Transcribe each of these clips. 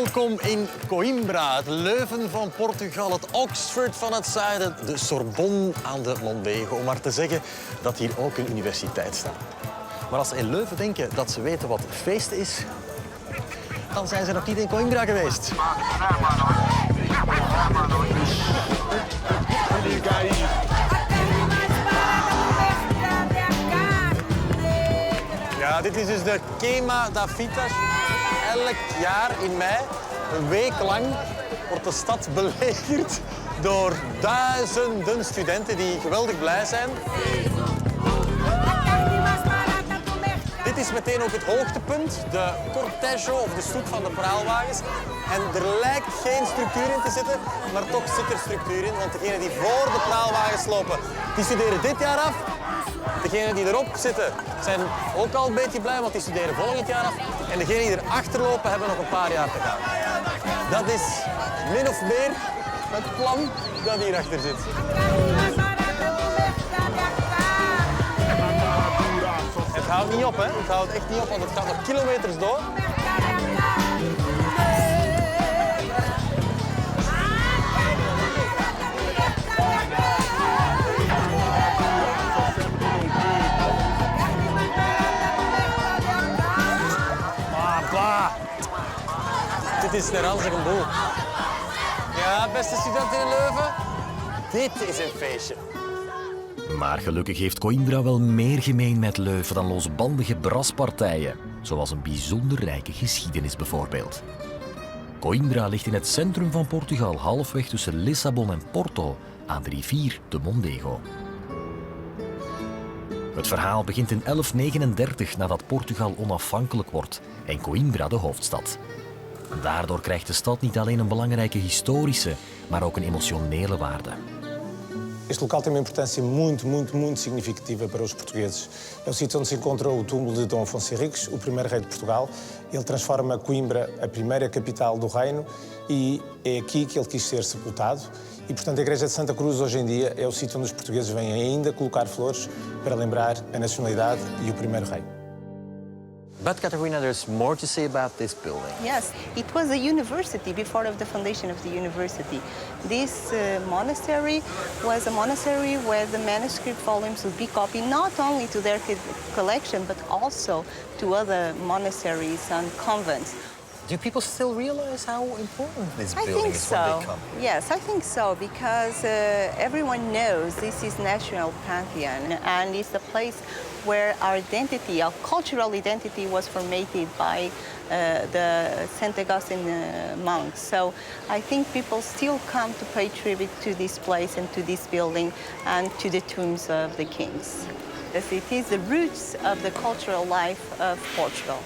Welkom in Coimbra, het Leuven van Portugal, het Oxford van het zuiden, de Sorbonne aan de Mondego. Om maar te zeggen dat hier ook een universiteit staat. Maar als ze in Leuven denken dat ze weten wat feest is, dan zijn ze nog niet in Coimbra geweest. Ja, dit is dus de Queima das Fitas. Elk jaar in mei, een week lang, wordt de stad belegerd door duizenden studenten die geweldig blij zijn. Dit is meteen ook het hoogtepunt, de cortège of de stoet van de praalwagens. En er lijkt geen structuur in te zitten, maar toch zit er structuur in. Want degenen die voor de praalwagens lopen, die studeren dit jaar af. Degenen die erop zitten zijn ook al een beetje blij, want die studeren volgend jaar af. En degenen die erachter lopen, hebben nog een paar jaar te gaan. Dat is min of meer het plan dat hierachter zit. Het houdt niet op, hè? Het houdt echt niet op, want het gaat nog kilometers door. Dit is een ranzige boel. Ja, beste studenten in Leuven, dit is een feestje. Maar gelukkig heeft Coimbra wel meer gemeen met Leuven dan losbandige braspartijen. Zoals een bijzonder rijke geschiedenis bijvoorbeeld. Coimbra ligt in het centrum van Portugal, halfweg tussen Lissabon en Porto, aan de rivier de Mondego. Het verhaal begint in 1139 nadat Portugal onafhankelijk wordt en Coimbra de hoofdstad. Daardoor krijgt de stad niet alleen een belangrijke historische, maar ook een emotionele waarde. Este local tem uma importância muito significativa para os portugueses. É o sítio onde se encontra o túmulo de Dom Afonso Henriques, o primeiro rei de Portugal. Ele transforma Coimbra a primeira capital do reino e é aqui que ele quis ser sepultado. E, portanto, a Igreja de Santa Cruz, hoje em dia, é o sítio onde os portugueses vêm ainda colocar flores para lembrar a nacionalidade e o primeiro rei. But Catarina, there's more to say about this building. Yes, it was a university before of the foundation of the university. This monastery was a monastery where the manuscript volumes would be copied not only to their collection, but also to other monasteries and convents. Do people still realize how important this I building think is so. when they come? Yes, I think so, because everyone knows this is national pantheon, and it's the place where our identity, our cultural identity, was formated by the St. Augustine monks. So I think people still come to pay tribute to this place and to this building and to the tombs of the kings. As it is the roots of the cultural life of Portugal.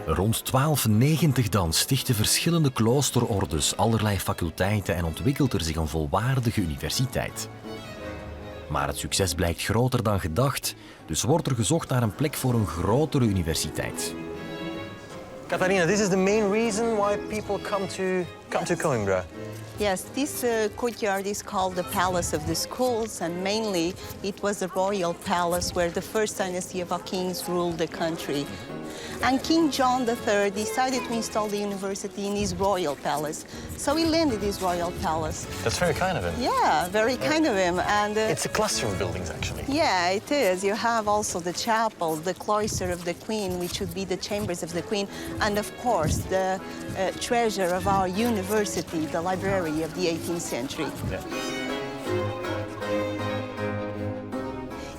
Rond 1290 dan stichten verschillende kloosterordes allerlei faculteiten en ontwikkelt er zich een volwaardige universiteit. Maar het succes blijkt groter dan gedacht, dus wordt er gezocht naar een plek voor een grotere universiteit. Catarina, this is the main reason why people come to Coimbra. Yes, this courtyard is called the Palace of the Schools, and mainly it was the royal palace where the first dynasty of our kings ruled the country. And King John III decided to install the university in his royal palace. So he landed his royal palace. That's very kind of him. Yeah, very kind of him. And It's a cluster of buildings, actually. yeah, it is. You have also the chapel, the cloister of the Queen, which would be the chambers of the Queen, and of course the treasure of our university, the library of the 18th century. Yeah.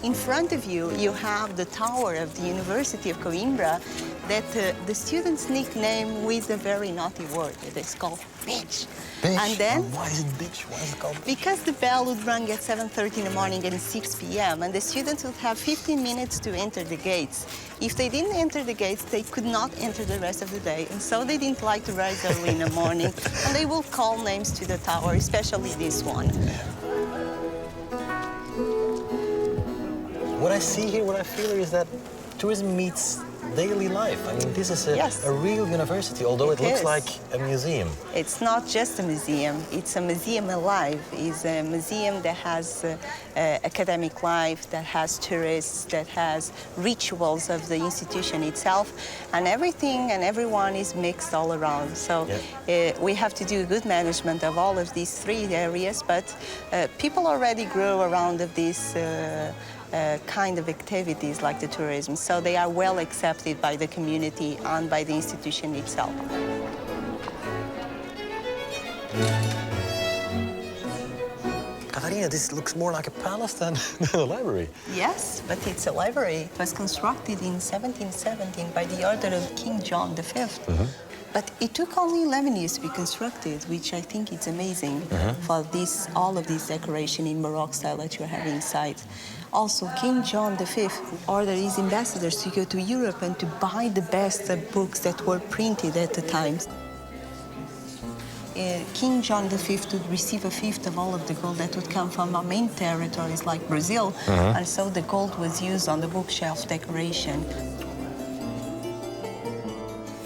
In front of you, you have the tower of the University of Coimbra that the students nickname with a very naughty word. It is called bitch. Bitch? And then, Why is it bitch? Why is it called bitch? because the bell would ring at 7:30 in the morning and 6 p.m., and the students would have 15 minutes to enter the gates. If they didn't enter the gates, they could not enter the rest of the day, and so they didn't like to rise early in the morning, and they will call names to the tower, especially this one. What I see here, what I feel here is that tourism meets daily life. I mean, this is a real university, although it looks like a museum. It's not just a museum. It's a museum alive. It's a museum that has academic life, that has tourists, that has rituals of the institution itself, and everything and everyone is mixed all around. So we have to do good management of all of these three areas, but people already grow around of these kind of activities like the tourism, so they are well accepted by the community and by the institution itself. Katharina, this looks more like a palace than a library. Yes, but it's a library. It was constructed in 1717 by the order of King John V. But it took only 11 years to be constructed, which I think is amazing for all of this decoration in Baroque style that you have inside. Also, King John V ordered his ambassadors to go to Europe and to buy the best books that were printed at the time. King John V would receive a fifth of all of the gold that would come from our main territories like Brazil, and so the gold was used on the bookshelf decoration.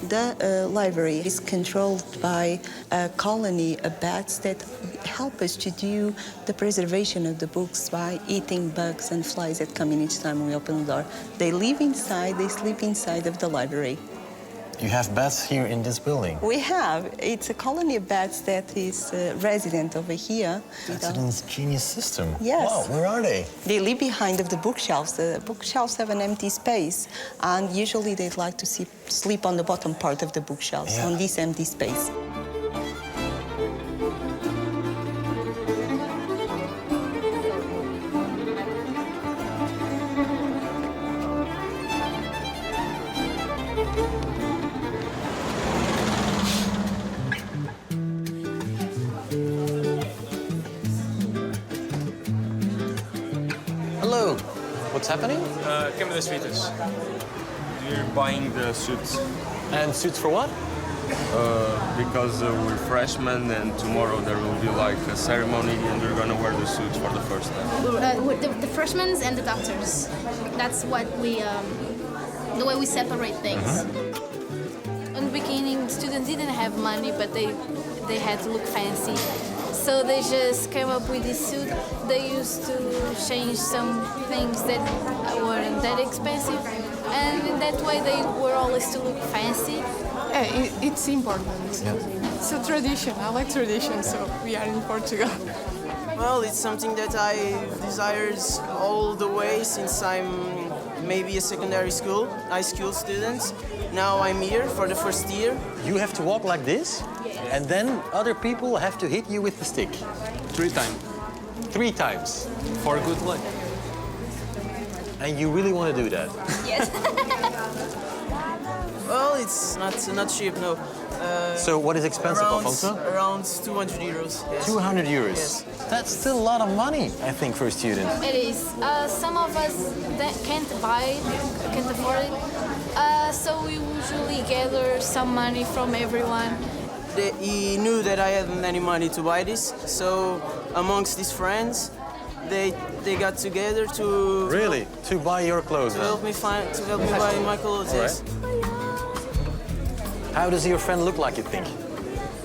The library is controlled by a colony of bats that help us to do the preservation of the books by eating bugs and flies that come in each time we open the door. They live inside, they sleep inside of the library. You have bats here in this building? We have. It's a colony of bats that is resident over here. That's an ingenious system. Yes. Wow, where are they? They live behind of the bookshelves. The bookshelves have an empty space, and usually they'd like to sleep on the bottom part of the bookshelves, on this empty space. Hello. What's happening? Queima das Fitas. We're buying the suits. And suits for what? Because we're freshmen and tomorrow there will be like a ceremony and we're gonna wear the suits for the first time. The freshmen and the doctors. That's what the way we separate things. In the beginning, students didn't have money, but they had to look fancy. So they just came up with this suit. They used to change some things that weren't that expensive. And in that way, they were always to look fancy. It's important. Yeah. It's a tradition. I like tradition, so we are in Portugal. Well, it's something that I desired all the way since I'm maybe a secondary school, high school student. Now I'm here for the first year. You have to walk like this, and then other people have to hit you with the stick. 3 times. 3 times. For good luck. And you really want to do that? Yes. Well, it's not cheap, no. So what is expensive, Alfonso? Around 200 euros. Yes. 200 euros. Yes. That's still a lot of money, I think, for a student. It is. Some of us that can't afford it. So we usually gather some money from everyone. He knew that I hadn't any money to buy this, so amongst his friends, they got together to Really? To buy your clothes to now? help me buy my clothes. All Yes. How does your friend look like, you think?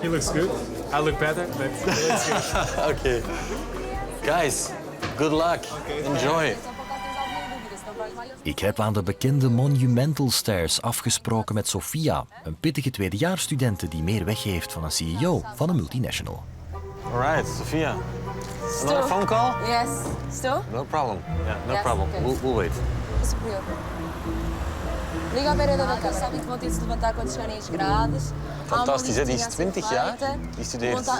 He looks good. I look better, but he looks good. Okay. Guys, good luck. Enjoy. Ik heb aan de bekende Monumental Stairs afgesproken met Sofia, een pittige tweedejaarsstudente die meer weg heeft van een CEO van een multinational. All right, Sofia. Another phone call? Yes. Estou? No problem. Yeah, no Yes, problem. okay. We'll wait. Superior. Liga ao vereador da casa. Sabem que vão ter de se levantar quando chegarem as grades. Fantastisch, hè? Die is 20 jaar, die studeert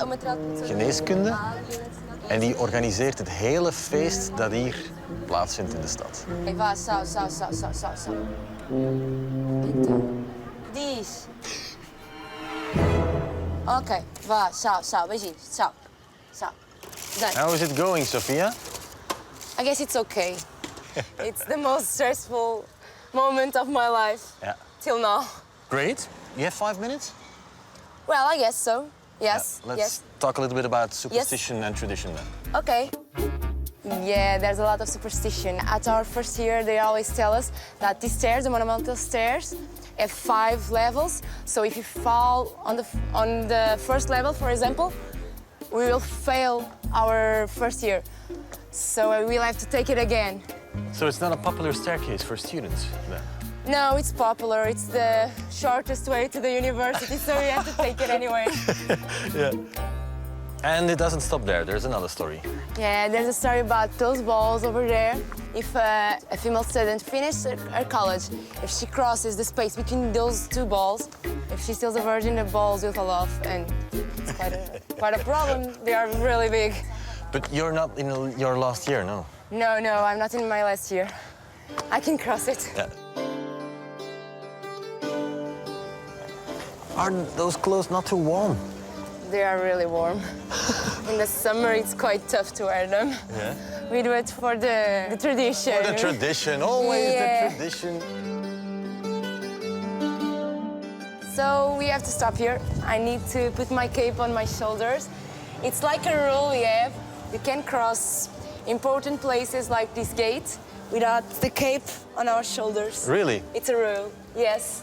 geneeskunde en die organiseert het hele feest dat hier plaatsvindt in de stad. Hey, vá, sau. Então. Diz. Ok, vá, sau. Beijinhos. Sau. Done. How is it going, Sofia? I guess it's okay. It's the most stressful moment of my life Yeah. till now. Great. You have 5 minutes? Well, I guess so. Yes. Let's Yes. talk a little bit about superstition and tradition then. Okay. Yeah, there's a lot of superstition. At our first year, they always tell us that these stairs, the monumental stairs, have 5 levels. So if you fall on the first level, for example, we will fail our first year. So we'll have to take it again. So it's not a popular staircase for students then? No, it's popular. It's the shortest way to the university, so we have to take it anyway. Yeah. And it doesn't stop there. There's another story. Yeah, there's a story about those balls over there. If a female student finishes her college, if she crosses the space between those 2 balls, if she's still a virgin, the balls will fall off, and it's quite a problem. They are really big. But you're not in your last year, no? No, I'm not in my last year. I can cross it. Yeah. Are those clothes not too warm? They are really warm. In the summer, it's quite tough to wear them. Yeah. We do it for the tradition. For the tradition, always Yeah. the tradition. So we have to stop here. I need to put my cape on my shoulders. It's like a rule we have. You can't cross important places like this gate without the cape on our shoulders. Really? It's a rule, yes.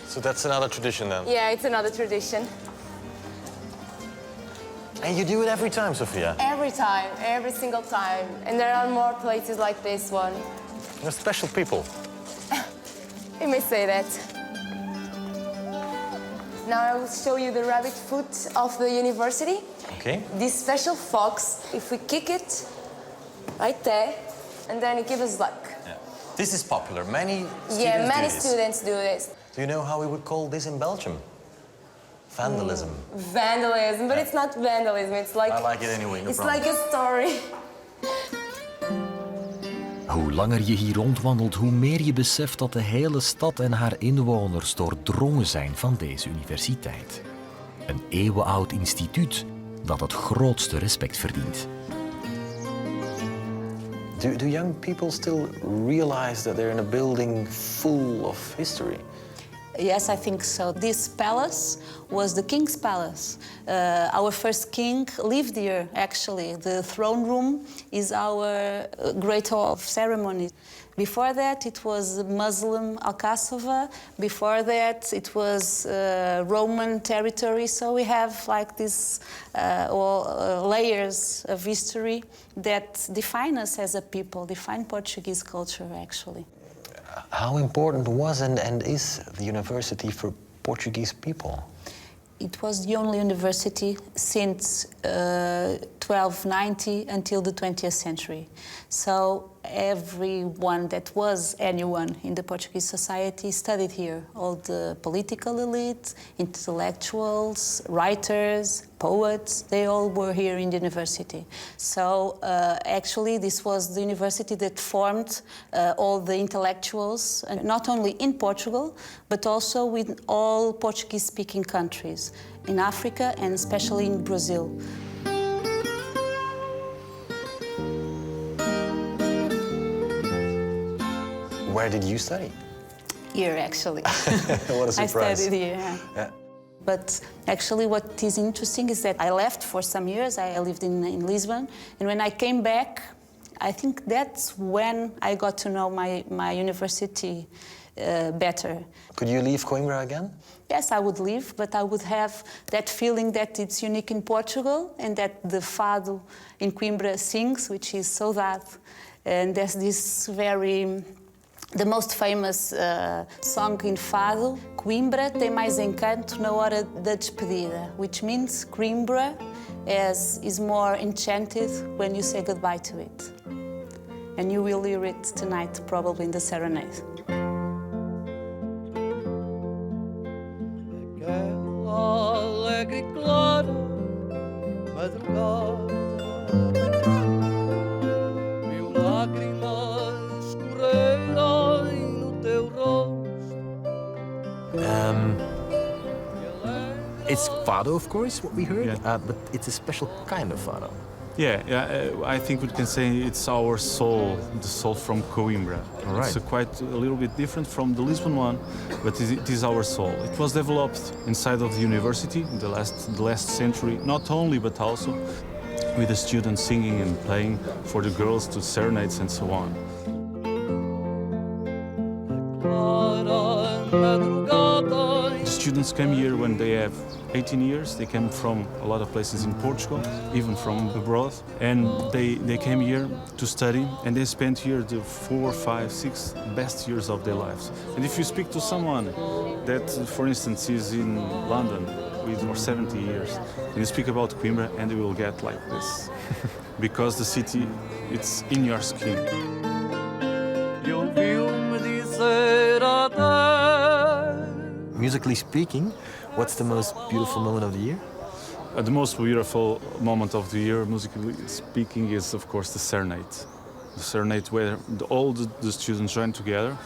So that's another tradition then? Yeah, it's another tradition. And you do it every time, Sophia? Every time, every single time. And there are more places like this one. You're special people. You may say that. Now I will show you the rabbit foot of the university. Okay. This special fox, if we kick it right there, and then it gives us luck. Yeah. This is popular. Many students Yeah, many do this. students do this. Do you know how we would call this in Belgium? Vandalism. Vandalism, but it's not vandalism. It's like I like it anyway, no it's problem. like a story. Hoe langer je hier rondwandelt, hoe meer je beseft dat de hele stad en haar inwoners doordrongen zijn van deze universiteit. Een eeuwenoud instituut dat het grootste respect verdient. Do young people still realize that they're in a building full of history? Yes, I think so. This palace was the king's palace. Our first king lived here, actually. The throne room is our great hall of ceremony. Before that, it was Muslim Alcazaba. Before that, it was Roman territory. So we have like these layers of history that define us as a people, define Portuguese culture, actually. How important was and is the university for Portuguese people? It was the only university since 1290 until the 20th century. So everyone that was anyone in the Portuguese society studied here. All the political elite, intellectuals, writers, poets, they all were here in the university. So actually this was the university that formed all the intellectuals, not only in Portugal, but also with all Portuguese-speaking countries in Africa and especially in Brazil. Where did you study? Here, actually. What a surprise. I studied here. Yeah. But actually what is interesting is that I left for some years. I lived in Lisbon. And when I came back, I think that's when I got to know my university better. Could you leave Coimbra again? Yes, I would leave, but I would have that feeling that it's unique in Portugal and that the fado in Coimbra sings, which is saudade. And there's this the most famous song in fado, Coimbra tem mais encanto na hora da despedida, which means Coimbra is more enchanted when you say goodbye to it. And you will hear it tonight, probably in the serenade. Aquela alegre e clara madrugada, mil lágrimas escorrerem no teu rosto. It's fado, of course, what we heard, but it's a special kind of fado. Yeah, I think we can say it's our soul, the soul from Coimbra. Right. It's quite a little bit different from the Lisbon one, but it is our soul. It was developed inside of the university in the last century, not only, but also. with the students singing and playing for the girls to serenades and so on. The students come here when they have 18 years. They came from a lot of places in Portugal, even from abroad. And they came here to study, and they spent here the 4, 5, 6 best years of their lives. And if you speak to someone that, for instance, is in London for 70 years, and you speak about Coimbra, and they will get like this. Because the city, it's in your skin. Musically speaking, what's the most beautiful moment of the year? The most beautiful moment of the year, musically speaking, is of course the serenade. The serenade where all the students join together.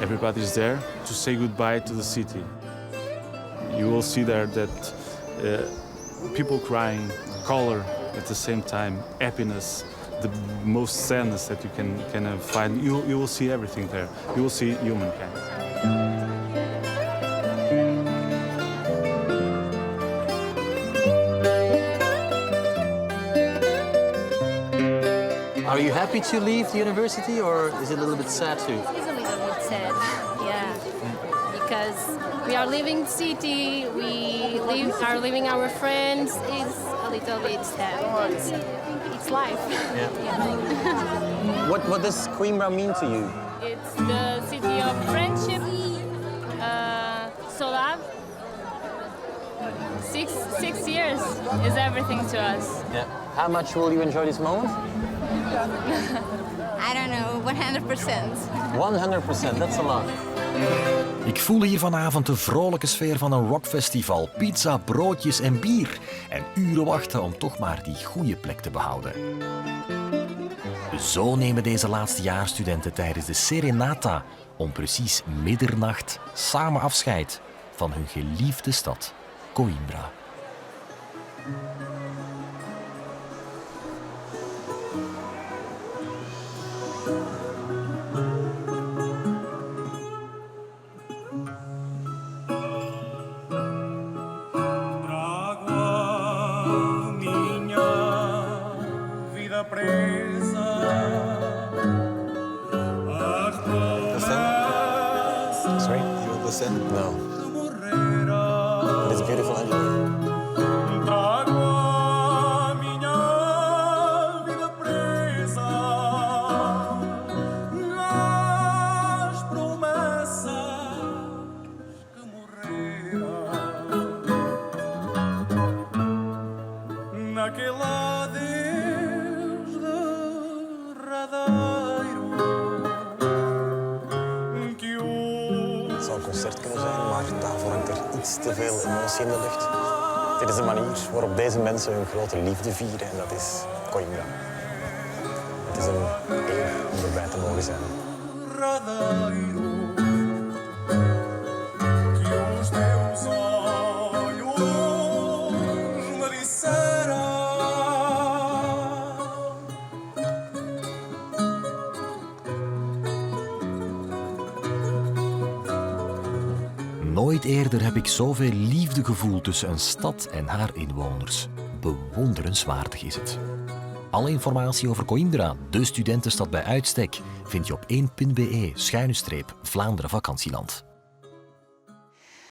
Everybody's there to say goodbye to the city. You will see there that people crying, color at the same time, happiness, the most sadness that you can find. You will see everything there. You will see humankind. Are you happy to leave the university, or is it a little bit sad too? It's a little bit sad, yeah, because we are leaving the city, are leaving our friends. It's a little bit sad, but it's life. Yeah. What does Coimbra mean to you? It's the city of friendship, solar. 6 years is everything to us. Yeah. How much will you enjoy this moment? I don't know, 100%. 100%, that's a lot. Ik voel hier vanavond de vrolijke sfeer van een rockfestival. Pizza, broodjes en bier. En uren wachten om toch maar die goede plek te behouden. Zo nemen deze laatstejaarsstudenten tijdens de Serenata om precies middernacht samen afscheid van hun geliefde stad, Coimbra. Sorry? You don't listen? No. But it's beautiful anyway. Het zou een concert kunnen zijn, maar daarvoor hangt er iets te veel emotie in de lucht. Dit is de manier waarop deze mensen hun grote liefde vieren en dat is Coimbra. Het is een eer om erbij te mogen zijn. Nooit eerder heb ik zoveel liefde gevoeld tussen een stad en haar inwoners. Bewonderenswaardig is het. Alle informatie over Coimbra, de studentenstad bij uitstek, vind je op 1.be/Vlaanderen Vakantieland.